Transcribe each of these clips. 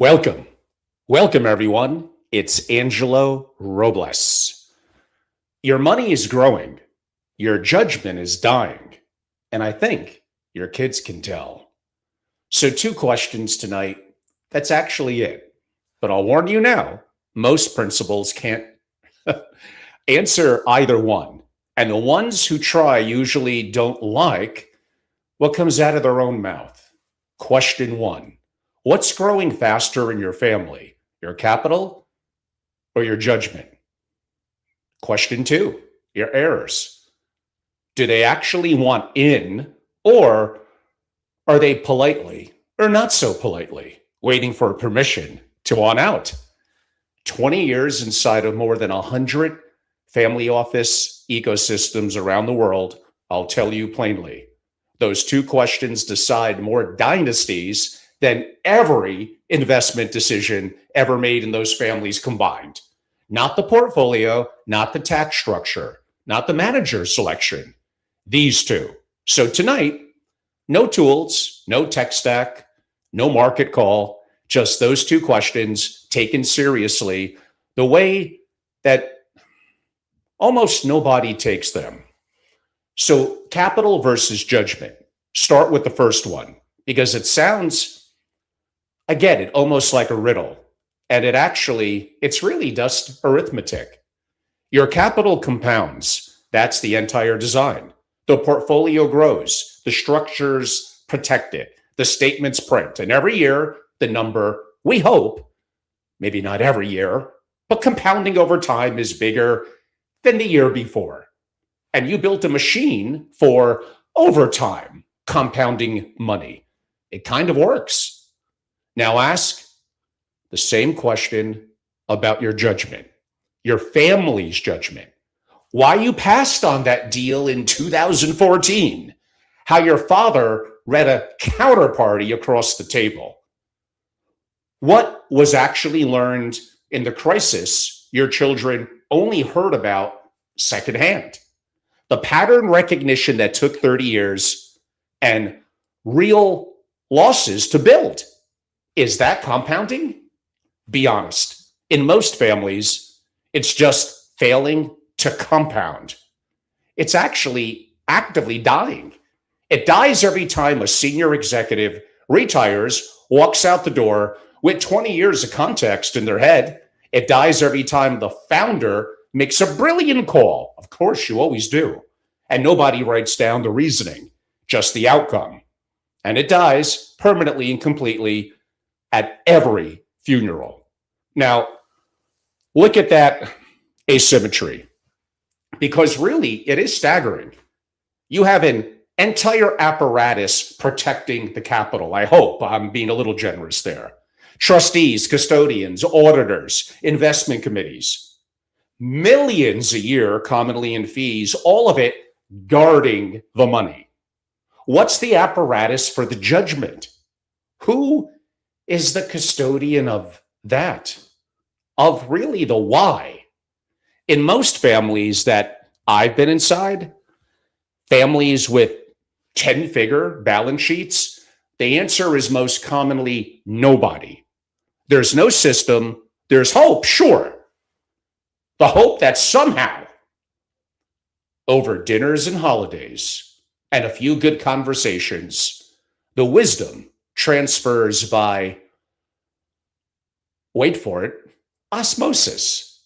Welcome. Welcome, everyone. It's Angelo Robles. Your money is growing. Your judgment is dying. And I think your kids can tell. So, two questions tonight. That's actually it. But I'll warn you now, most principals can't answer either one. And the ones who try usually don't like what comes out of their own mouth. Question one. What's growing faster in your family? Your capital or your judgment? Question two, your heirs. Do they actually want in, or are they politely or not so politely waiting for permission to want out? 20 years inside of more than 100 family office ecosystems around the world, I'll tell you plainly, those two questions decide more dynasties than every investment decision ever made in those families combined. Not the portfolio, not the tax structure, not the manager selection. These two. So tonight, no tools, no tech stack, no market call, just those two questions taken seriously the way that almost nobody takes them. So capital versus judgment. Start with the first one because it sounds, I get it, almost like a riddle. And it's really just arithmetic. Your capital compounds. That's the entire design. The portfolio grows. The structures protect it. The statements print. And every year, the number, we hope, maybe not every year, but compounding over time is bigger than the year before. And you built a machine for overtime compounding money. It kind of works. Now ask the same question about your judgment, your family's judgment, why you passed on that deal in 2014, how your father read a counterparty across the table. What was actually learned in the crisis your children only heard about secondhand? The pattern recognition that took 30 years and real losses to build. Is that compounding? Be honest. In most families, it's just failing to compound. It's actually actively dying. It dies every time a senior executive retires, walks out the door with 20 years of context in their head. It dies every time the founder makes a brilliant call. Of course, you always do. And nobody writes down the reasoning, just the outcome. And it dies permanently and completely at every funeral. Now, look at that asymmetry, because really it is staggering. You have an entire apparatus protecting the capital. I hope I'm being a little generous there. Trustees, custodians, auditors, investment committees, millions a year commonly in fees, all of it guarding the money. What's the apparatus for the judgment? Who is the custodian of that? Of really the why? In most families that I've been inside, families with 10-figure balance sheets, the answer is most commonly nobody. There's no system. There's hope, sure. The hope that somehow, over dinners and holidays and a few good conversations, the wisdom transfers by, wait for it, osmosis.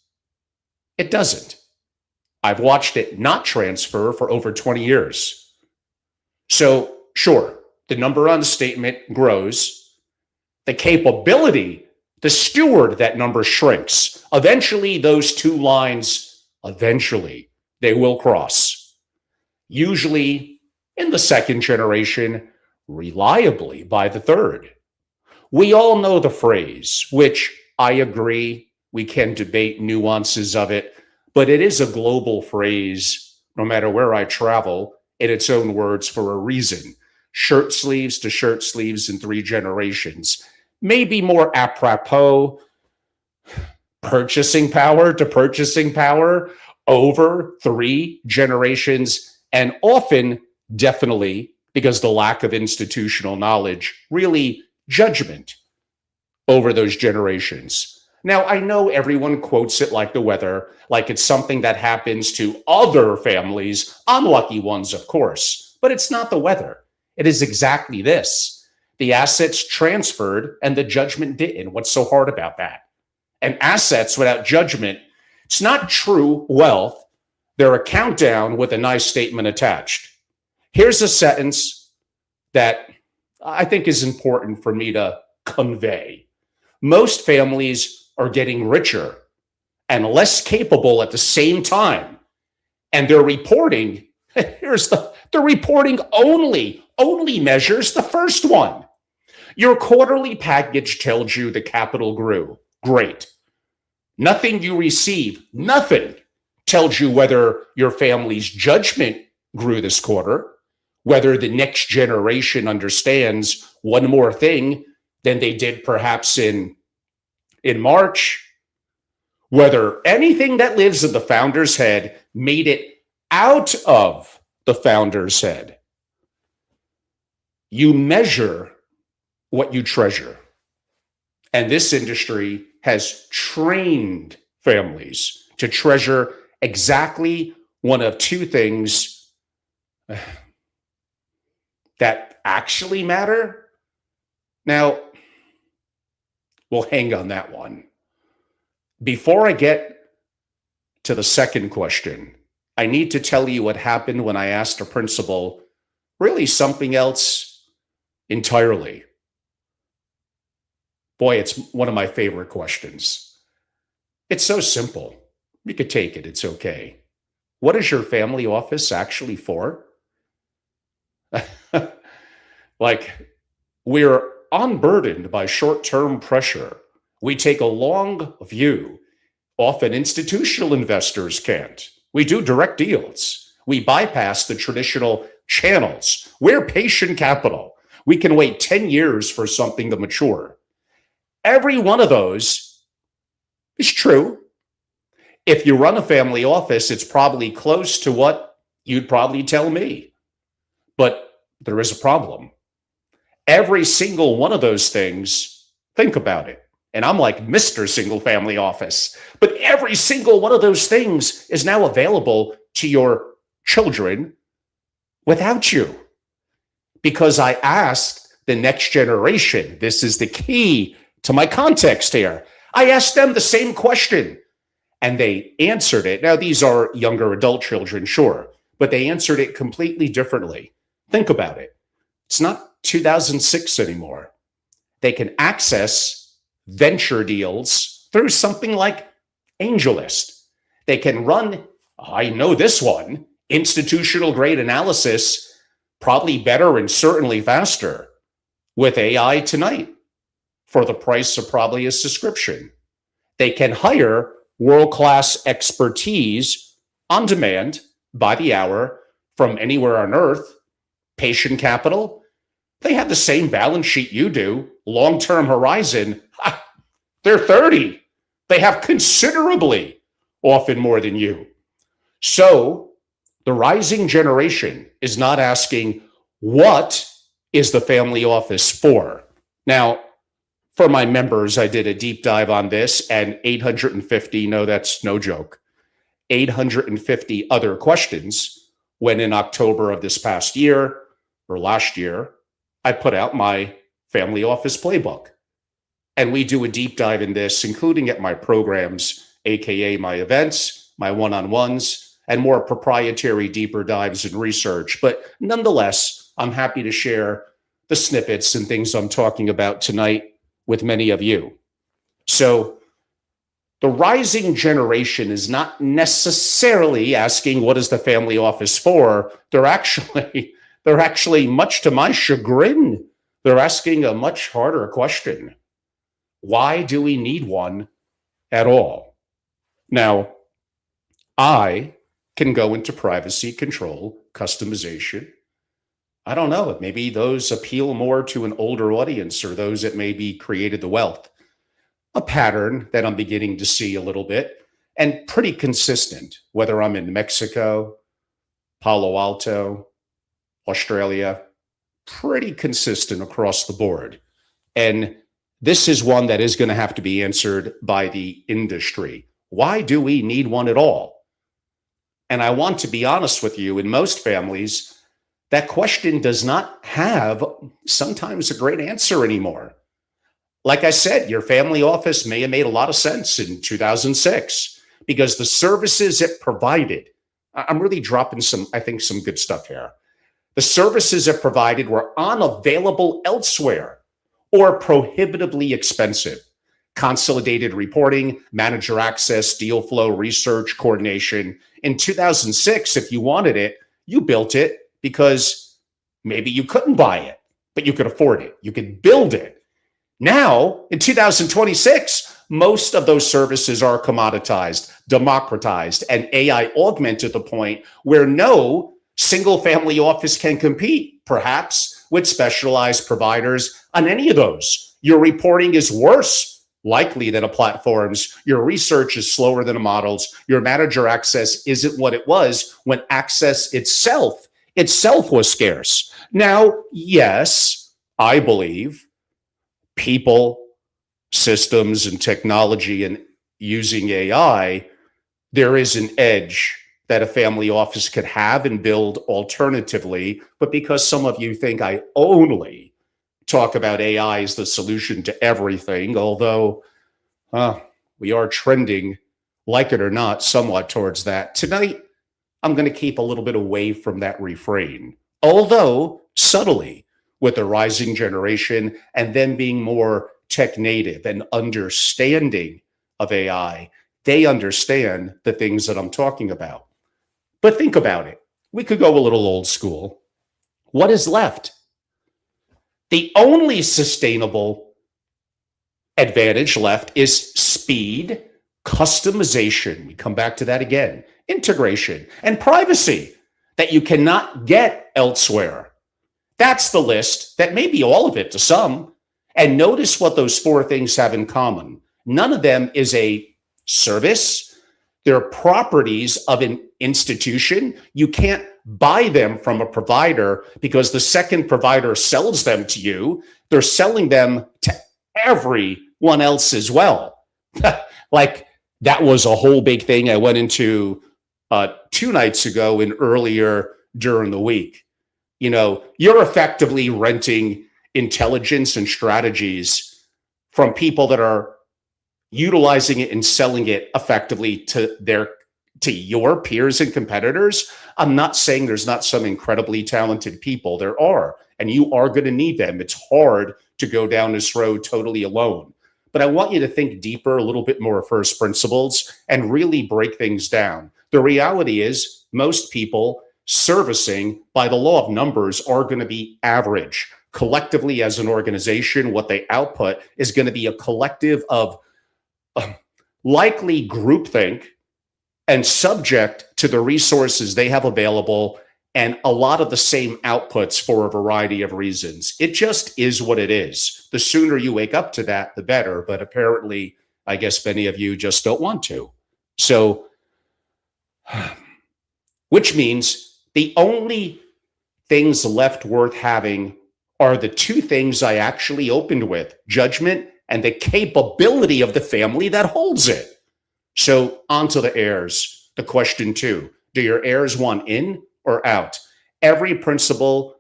It doesn't. I've watched it not transfer for over 20 years. So, sure, the number on the statement grows. The capability to steward that number shrinks. Eventually, those two lines, they will cross. Usually in the second generation, reliably by the third. We all know the phrase, which I agree, we can debate nuances of it, but it is a global phrase, no matter where I travel, in its own words for a reason. Shirt sleeves to shirt sleeves in 3 generations. Maybe more apropos, purchasing power to purchasing power over 3 generations, and often, definitely, because the lack of institutional knowledge, really judgment over those generations. Now, I know everyone quotes it like the weather, like it's something that happens to other families, unlucky ones, of course, but it's not the weather. It is exactly this. The assets transferred and the judgment didn't. What's so hard about that? And assets without judgment, it's not true wealth. They're a countdown with a nice statement attached. Here's a sentence that I think is important for me to convey. Most families are getting richer and less capable at the same time. And they're reporting, they're reporting only measures the first one. Your quarterly package tells you the capital grew. Great. Nothing you receive, nothing tells you whether your family's judgment grew this quarter, whether the next generation understands one more thing than they did perhaps in March, whether anything that lives in the founder's head made it out of the founder's head. You measure what you treasure. And this industry has trained families to treasure exactly one of two things that actually matter. Now, we'll hang on that one. Before I get to the second question, I need to tell you what happened when I asked a principal really something else entirely. Boy, it's one of my favorite questions. It's so simple. You could take it. It's okay. What is your family office actually for? Like, we're unburdened by short-term pressure. We take a long view. Often institutional investors can't. We do direct deals. We bypass the traditional channels. We're patient capital. We can wait 10 years for something to mature. Every one of those is true. If you run a family office, it's probably close to what you'd probably tell me. But there is a problem. Every single one of those things, think about it. And I'm like Mr. Single Family Office. But every single one of those things is now available to your children without you. Because I asked the next generation, this is the key to my context here. I asked them the same question and they answered it. Now, these are younger adult children, sure, but they answered it completely differently. Think about it. It's not 2006 anymore. They can access venture deals through something like AngelList. They can run, I know this one, institutional grade analysis, probably better and certainly faster with AI tonight for the price of probably a subscription. They can hire world-class expertise on demand by the hour from anywhere on earth. Patient capital, they have the same balance sheet you do, long-term horizon. They're 30. They have considerably, often more than you. So the rising generation is not asking, what is the family office for? Now, for my members, I did a deep dive on this, and 850, no, that's no joke, 850 other questions when in October of this past year or last year, I put out my family office playbook. And we do a deep dive in this, including at my programs, AKA my events, my one-on-ones, and more proprietary deeper dives and research. But nonetheless, I'm happy to share the snippets and things I'm talking about tonight with many of you. So the rising generation is not necessarily asking, what is the family office for? They're actually, much to my chagrin, they're asking a much harder question. Why do we need one at all? Now, I can go into privacy control, customization. I don't know, maybe those appeal more to an older audience or those that maybe created the wealth. A pattern that I'm beginning to see a little bit and pretty consistent, whether I'm in Mexico, Palo Alto, Australia, pretty consistent across the board. And This is one that is going to have to be answered by the industry. Why do we need one at all? And I want to be honest with you, in most families, that question does not have sometimes a great answer anymore. Like I said, your family office may have made a lot of sense in 2006 because the services it provided, I'm really dropping some good stuff here. The services it provided were unavailable elsewhere or prohibitively expensive. Consolidated reporting, manager access, deal flow, research, coordination. In 2006, if you wanted it, you built it because maybe you couldn't buy it, but you could afford it. You could build it. Now, in 2026, most of those services are commoditized, democratized, and AI augmented to the point where no single family office can compete, perhaps with specialized providers on any of those. Your reporting is worse, likely, than a platform's. Your research is slower than a model's. Your manager access isn't what it was when access itself was scarce. Now, yes, I believe people, systems, and technology and using AI, there is an edge that a family office could have and build alternatively. But because some of you think I only talk about AI as the solution to everything, although we are trending, like it or not, somewhat towards that, tonight I'm going to keep a little bit away from that refrain, although subtly, with the rising generation and them being more tech native and understanding of AI, they understand the things that I'm talking about. But think about it. We could go a little old school. What is left? The only sustainable advantage left is speed, customization. We come back to that again. Integration and privacy that you cannot get elsewhere. That's the list. That may be all of it to some. And notice what those four things have in common. None of them is a service. They're properties of an institution. You can't buy them from a provider because the second provider sells them to you. They're selling them to everyone else as well. Like that was a whole big thing I went into 2 nights ago and earlier during the week. You know, you're effectively renting intelligence and strategies from people that are utilizing it and selling it effectively to your peers and competitors. I'm not saying there's not some incredibly talented people. There are, and you are going to need them. It's hard to go down this road totally alone. But I want you to think deeper, a little bit more first principles, and really break things down. The reality is most people servicing by the law of numbers are going to be average. Collectively as an organization, what they output is going to be a collective of likely groupthink and subject to the resources they have available and a lot of the same outputs for a variety of reasons. It just is what it is. The sooner you wake up to that, the better. But apparently, I guess many of you just don't want to. So, which means the only things left worth having are the two things I actually opened with: judgment and the capability of the family that holds it. So on to the heirs. The question 2, do your heirs want in or out? Every principal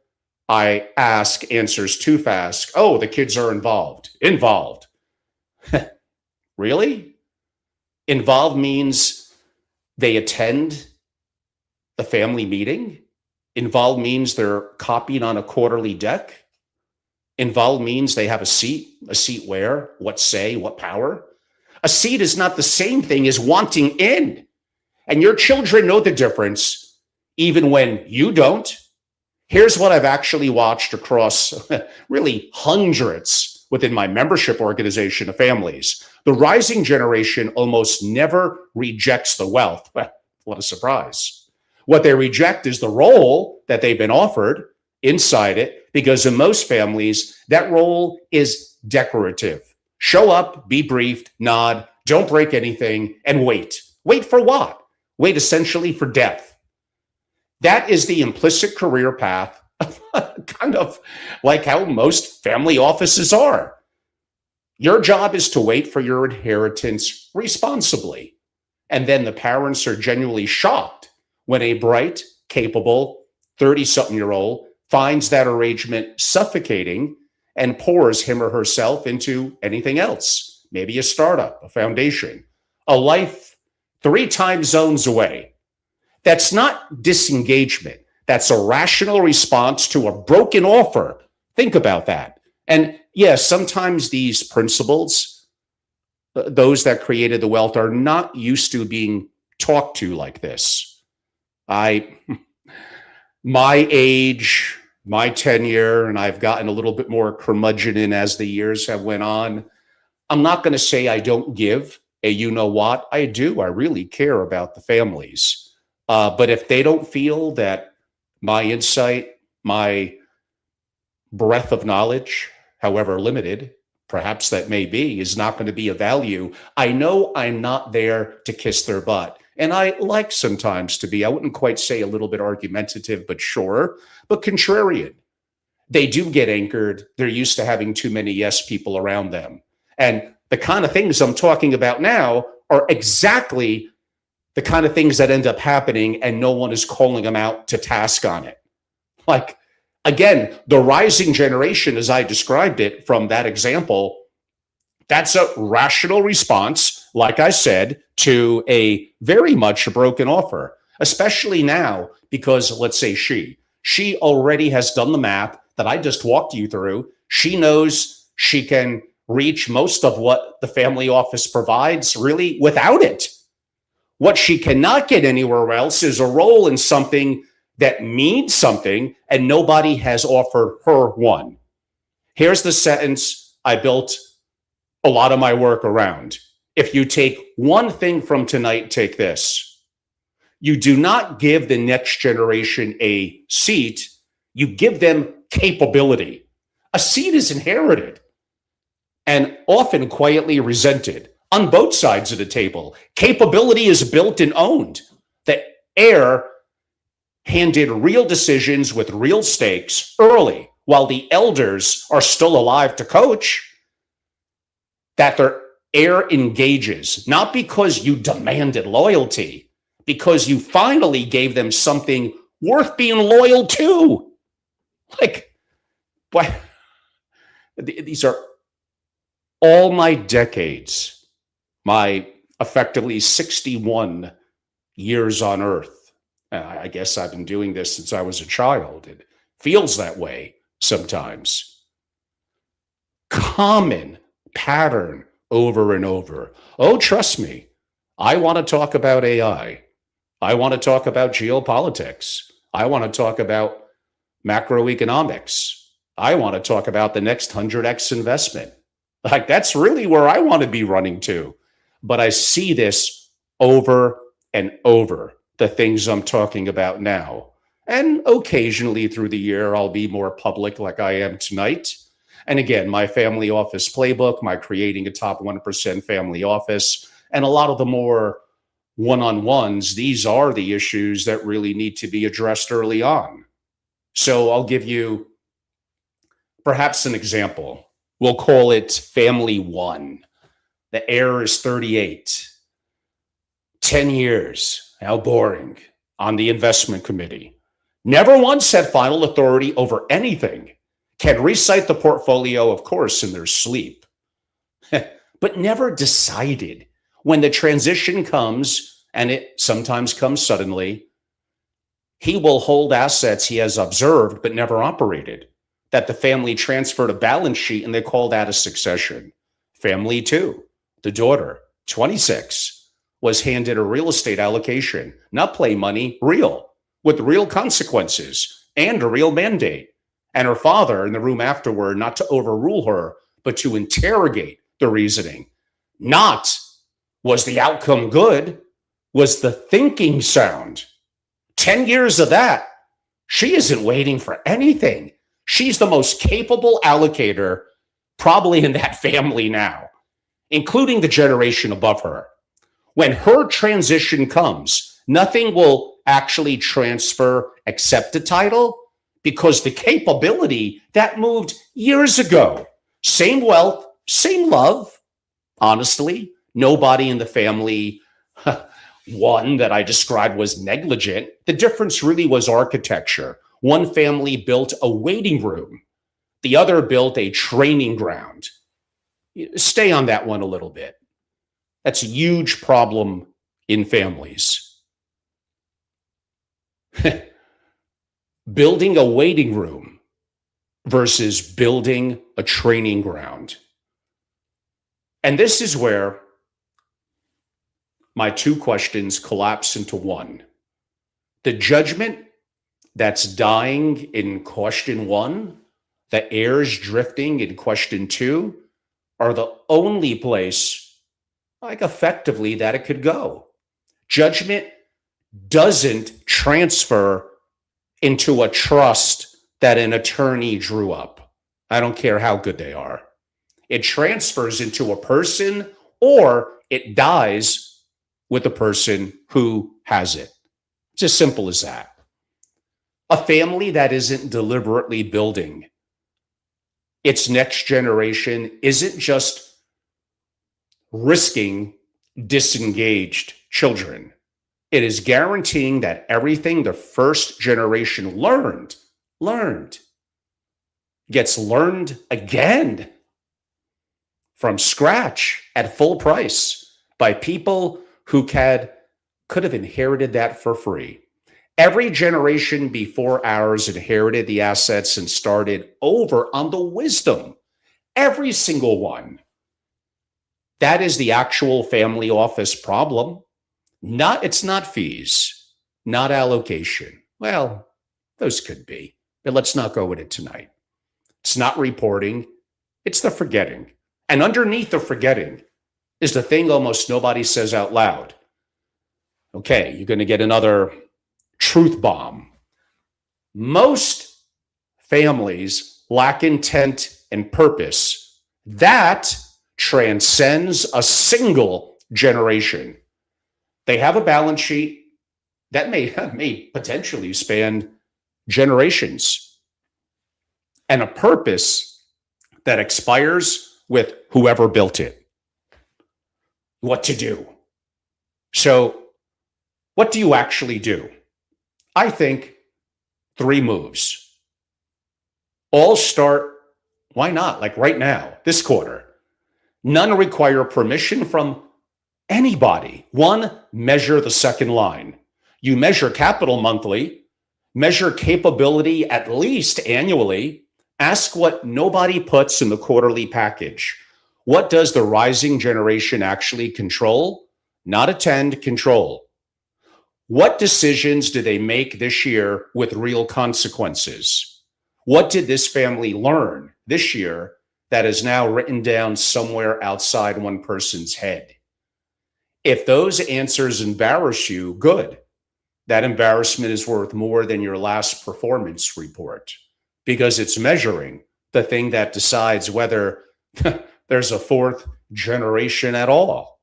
I ask answers too fast. Oh, the kids are involved. Involved. Really? Involved means they attend the family meeting. Involved means they're copied on a quarterly deck. Involved means they have a seat where, what say, what power. A seat is not the same thing as wanting in. And your children know the difference, even when you don't. Here's what I've actually watched across really hundreds within my membership organization of families. The rising generation almost never rejects the wealth. Well, what a surprise. What they reject is the role that they've been offered inside it, because in most families, that role is decorative. Show up, be briefed, nod, don't break anything, and wait. Wait for what? Wait essentially for death. That is the implicit career path, kind of like how most family offices are. Your job is to wait for your inheritance responsibly. And then the parents are genuinely shocked when a bright, capable 30-something-year-old finds that arrangement suffocating and pours him or herself into anything else, maybe a startup, a foundation, a life 3 time zones away. That's not disengagement. That's a rational response to a broken offer. Think about that. And yes, sometimes these principles, those that created the wealth, are not used to being talked to like this. My age, my tenure, and I've gotten a little bit more curmudgeon as the years have went on. I'm not going to say I don't give a you-know-what. I do. I really care about the families. But if they don't feel that my insight, my breadth of knowledge, however limited, perhaps that may be, is not going to be of value, I know I'm not there to kiss their butt. And I like sometimes to be, I wouldn't quite say a little bit argumentative, but contrarian. They do get anchored. They're used to having too many yes people around them. And the kind of things I'm talking about now are exactly the kind of things that end up happening, and no one is calling them out to task on it. Like, again, the rising generation, as I described it from that example, that's a rational response, like I said, to a very much broken offer, especially now, because let's say she already has done the math that I just walked you through. She knows she can reach most of what the family office provides really without it. What she cannot get anywhere else is a role in something that means something, and nobody has offered her one. Here's the sentence I built a lot of my work around. If you take one thing from tonight, take this. You do not give the next generation a seat. You give them capability. A seat is inherited and often quietly resented on both sides of the table. Capability is built and owned. The heir handed real decisions with real stakes early, while the elders are still alive to coach, that their heir engages, not because you demanded loyalty, because you finally gave them something worth being loyal to. Like, what? These are all my decades, my effectively 61 years on earth. I guess I've been doing this since I was a child. It feels that way sometimes. Common pattern over and over. Oh, trust me, I want to talk about AI. I want to talk about geopolitics. I want to talk about macroeconomics. I want to talk about the next 100x investment. Like, that's really where I want to be running to. But I see this over and over, the things I'm talking about now. And occasionally through the year, I'll be more public like I am tonight. And again, my family office playbook, my creating a top 1% family office, and a lot of the more one-on-ones, these are the issues that really need to be addressed early on. So I'll give you perhaps an example. We'll call it family one. The heir is 38, 10 years, how boring, on the investment committee. Never once had final authority over anything. Can recite the portfolio, of course, in their sleep, but never decided. When the transition comes, and it sometimes comes suddenly, he will hold assets he has observed but never operated, that the family transferred a balance sheet, and they call that a succession. Family two, the daughter, 26, was handed a real estate allocation, not play money, real, with real consequences and a real mandate. And her father in the room afterward, not to overrule her, but to interrogate the reasoning. Not, was the outcome good? Was the thinking sound? 10 years of that. She isn't waiting for anything. She's the most capable allocator probably in that family now, including the generation above her. When her transition comes, nothing will actually transfer except the title, because the capability that moved years ago, same wealth, same love, honestly. Nobody in the family, one that I described, was negligent. The difference really was architecture. One family built a waiting room, the other built a training ground. Stay on that one a little bit. That's a huge problem in families. Building a waiting room versus building a training ground. And this is where my two questions collapse into one. The judgment that's dying in question one, the heirs drifting in question two, are the only place, like effectively, that it could go. Judgment doesn't transfer into a trust that an attorney drew up. I don't care how good they are. It transfers into a person, or it dies with the person who has it. It's as simple as that. A family that isn't deliberately building its next generation isn't just risking disengaged children. It is guaranteeing that everything the first generation learned gets learned again from scratch at full price by people who could have inherited that for free. Every generation before ours inherited the assets and started over on the wisdom. Every single one. That is the actual family office problem. It's not fees, not allocation. Well, those could be, but let's not go with it tonight. It's not reporting, it's the forgetting. And underneath the forgetting is the thing almost nobody says out loud. Okay, you're going to get another truth bomb. Most families lack intent and purpose. That transcends a single generation. They have a balance sheet that may potentially span generations, and a purpose that expires with whoever built it. What to do? So, what do you actually do? I think 3 moves. All start, why not? Like right now, this quarter. None require permission from anybody. 1, measure the second line. You measure capital monthly, measure capability at least annually. Ask what nobody puts in the quarterly package. What does the rising generation actually control? Not attend, control. What decisions do they make this year with real consequences? What did this family learn this year that is now written down somewhere outside one person's head? If those answers embarrass you, good. That embarrassment is worth more than your last performance report, because it's measuring the thing that decides whether there's a 4th generation at all.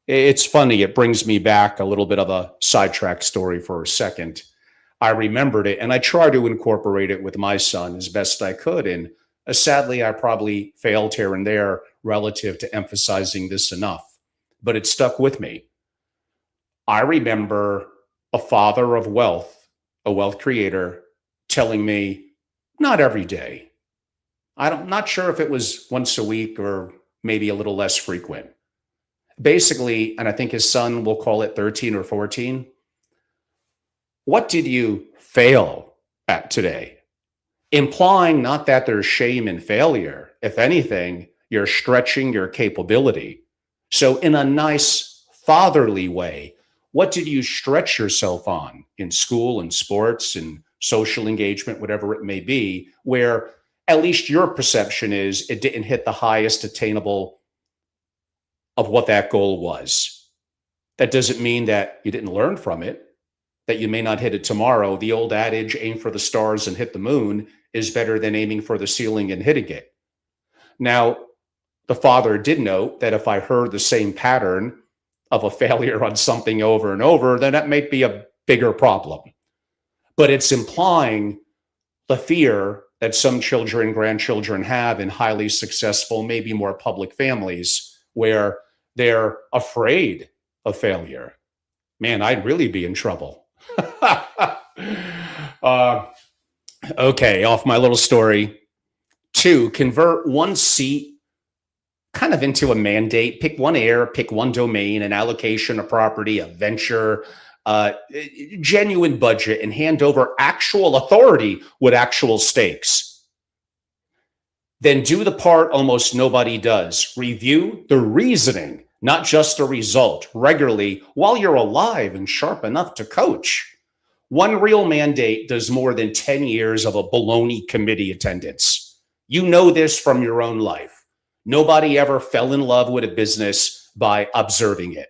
It's funny. It brings me back a little bit of a sidetrack story for a second. I remembered it, and I tried to incorporate it with my son as best I could. And sadly, I probably failed here and there relative to emphasizing this enough, but it stuck with me. I remember a father of wealth, a wealth creator, telling me, not every day. I'm not sure if it was once a week or maybe a little less frequent. Basically, and I think his son will call it 13 or 14. What did you fail at today? Implying not that there's shame in failure. If anything, you're stretching your capability. So in a nice fatherly way, what did you stretch yourself on in school and sports and social engagement, whatever it may be, where at least your perception is it didn't hit the highest attainable of what that goal was? That doesn't mean that you didn't learn from it, that you may not hit it tomorrow. The old adage, aim for the stars and hit the moon, is better than aiming for the ceiling and hitting it. Now, the father did note that if I heard the same pattern of a failure on something over and over, then that might be a bigger problem. But it's implying the fear that some children, grandchildren have in highly successful, maybe more public families where they're afraid of failure. Man, I'd really be in trouble. uh, okay, off my little story. 2, convert one seat kind of into a mandate. Pick one area, pick one domain, an allocation, a property, a venture, genuine budget, and hand over actual authority with actual stakes. Then do the part almost nobody does. Review the reasoning, not just the result, regularly while you're alive and sharp enough to coach. One real mandate does more than 10 years of a baloney committee attendance. You know this from your own life. Nobody ever fell in love with a business by observing it.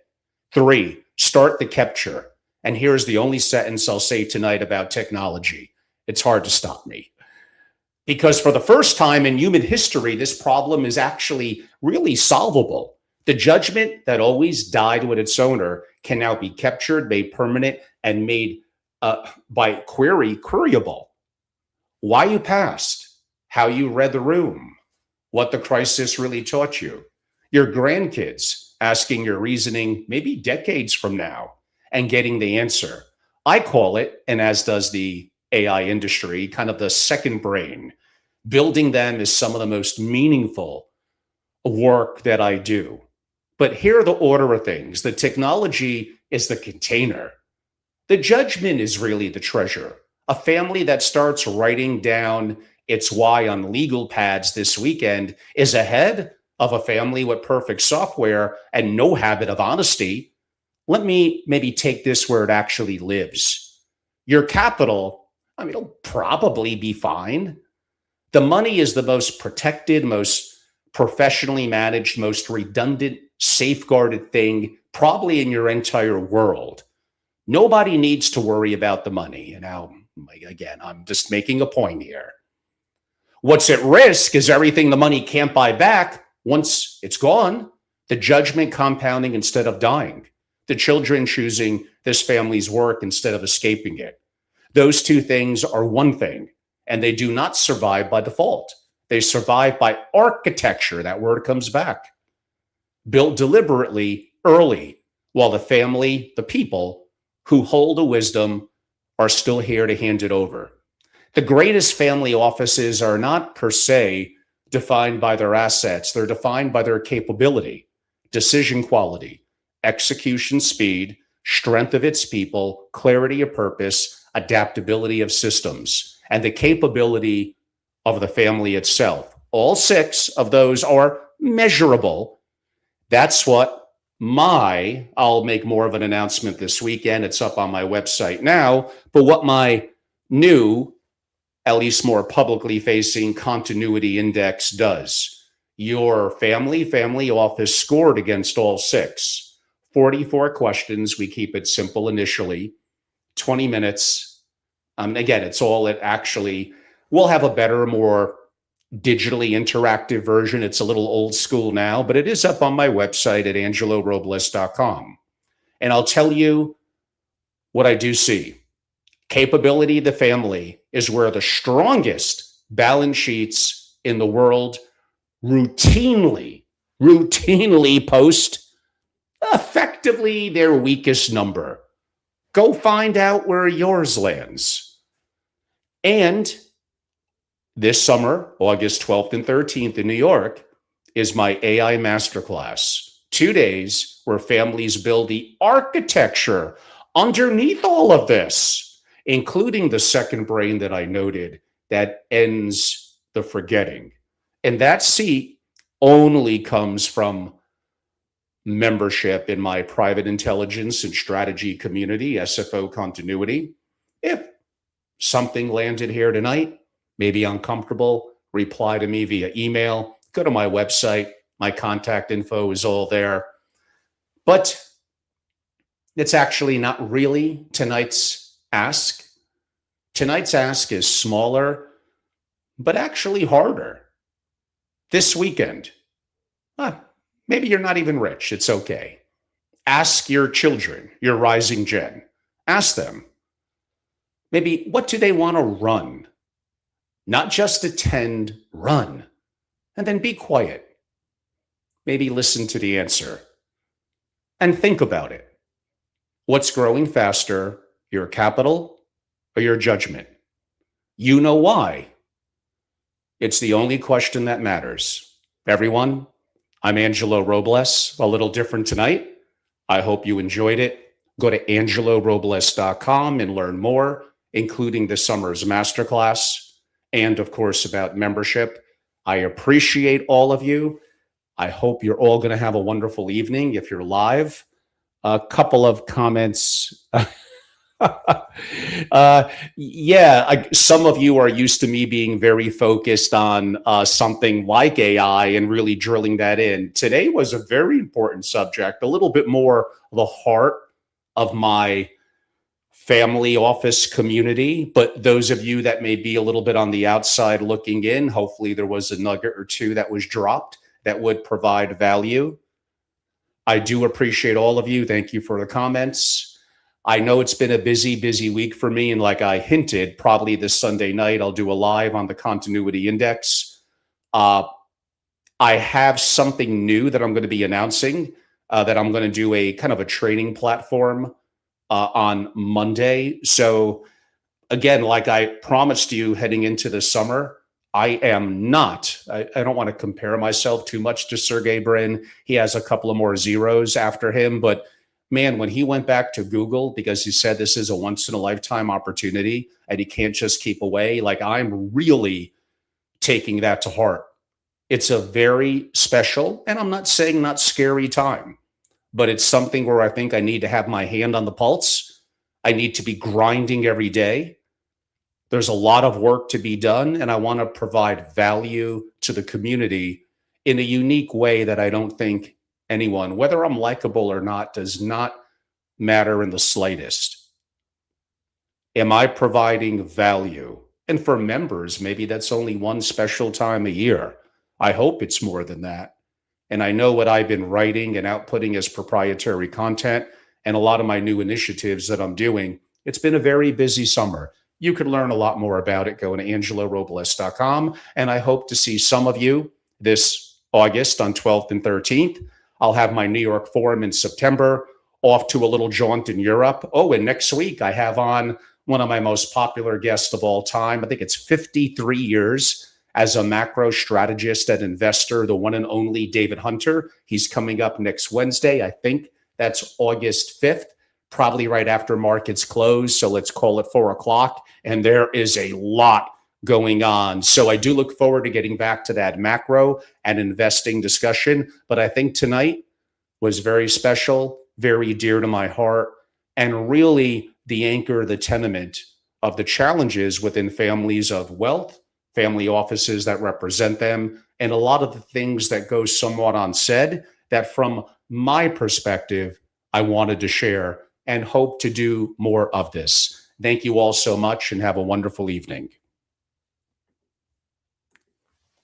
3, start the capture. And here's the only sentence I'll say tonight about technology. It's hard to stop me. Because for the first time in human history, this problem is actually really solvable. The judgment that always died with its owner can now be captured, made permanent, and made by query queryable. Why you passed, how you read the room, what the crisis really taught you, your grandkids asking your reasoning maybe decades from now and getting the answer. I call it, and as does the AI industry, kind of the second brain. Building them is some of the most meaningful work that I do. But here are the order of things. The technology is the container. The judgment is really the treasure. A family that starts writing down its why on legal pads this weekend is ahead of a family with perfect software and no habit of honesty. Let me maybe take this where it actually lives. Your capital, it'll probably be fine. The money is the most protected, most professionally managed, most redundant, safeguarded thing probably in your entire world. Nobody needs to worry about the money. Now, again, I'm just making a point here. What's at risk is everything the money can't buy back once it's gone. The judgment compounding instead of dying. The children choosing this family's work instead of escaping it. Those two things are one thing, and they do not survive by default. They survive by architecture. That word comes back. Built deliberately early, while the family, the people who hold the wisdom are still here to hand it over. The greatest family offices are not per se defined by their assets. They're defined by their capability, decision quality, execution speed, strength of its people, clarity of purpose, adaptability of systems, and the capability of the family itself. All 6 of those are measurable. That's what I'll make more of an announcement this weekend. It's up on my website now, but what my new, at least more publicly facing continuity index does. Your family office scored against all 6. 44 questions. We keep it simple initially. 20 minutes. Again, it's all it actually, we'll have a better, more digitally interactive version. It's a little old school now, but it is up on my website at angelorobles.com. And I'll tell you what I do see. Capability of the family is where the strongest balance sheets in the world routinely post effectively their weakest number. Go find out where yours lands. And this summer, August 12th and 13th in New York, is my AI Masterclass. 2 days where families build the architecture underneath all of this, including the second brain that I noted that ends the forgetting. And that seat only comes from membership in my private intelligence and strategy community, SFO Continuity. If something landed here tonight, maybe uncomfortable, reply to me via email. Go to my website. My contact info is all there. But it's actually not really tonight's ask. Tonight's ask is smaller, but actually harder. This weekend, maybe you're not even rich. It's okay. Ask your children, your rising gen. Ask them, maybe what do they want to run? Not just attend, run, and then be quiet. Maybe listen to the answer and think about it. What's growing faster, your capital or your judgment? You know why. It's the only question that matters. Everyone, I'm Angelo Robles, a little different tonight. I hope you enjoyed it. Go to angelorobles.com and learn more, including the summer's masterclass and, of course, about membership. I appreciate all of you. I hope you're all going to have a wonderful evening if you're live. A couple of comments. Some of you are used to me being very focused on something like AI and really drilling that in. Today was a very important subject, a little bit more the heart of my family office community. But those of you that may be a little bit on the outside looking in, hopefully there was a nugget or two that was dropped that would provide value. I do appreciate all of you. Thank you for the comments. I know it's been a busy week for me. And like I hinted, probably this Sunday night, I'll do a live on the continuity index. I have something new that I'm going to be announcing, that I'm going to do a kind of a training platform on Monday. So again, like I promised you heading into the summer, I am not, I don't want to compare myself too much to Sergey Brin. He has a couple of more zeros after him, but man, when he went back to Google, because he said this is a once in a lifetime opportunity and he can't just keep away, like I'm really taking that to heart. It's a very special, and I'm not saying not scary time, but it's something where I think I need to have my hand on the pulse. I need to be grinding every day. There's a lot of work to be done, and I want to provide value to the community in a unique way that I don't think anyone, whether I'm likable or not, does not matter in the slightest. Am I providing value? And for members, maybe that's only one special time a year. I hope it's more than that. And I know what I've been writing and outputting as proprietary content and a lot of my new initiatives that I'm doing. It's been a very busy summer. You could learn a lot more about it going to angelorobles.com. And I hope to see some of you this August on 12th and 13th. I'll have my New York forum in September, off to a little jaunt in Europe. Oh, and next week I have on one of my most popular guests of all time. I think it's 53 years as a macro strategist and investor, the one and only David Hunter. He's coming up next Wednesday. I think that's August 5th. Probably right after markets close. So let's call it 4 o'clock. And there is a lot going on. So I do look forward to getting back to that macro and investing discussion. But I think tonight was very special, very dear to my heart, and really the anchor, the tenement of the challenges within families of wealth, family offices that represent them, and a lot of the things that go somewhat unsaid that from my perspective, I wanted to share and hope to do more of this. Thank you all so much and have a wonderful evening.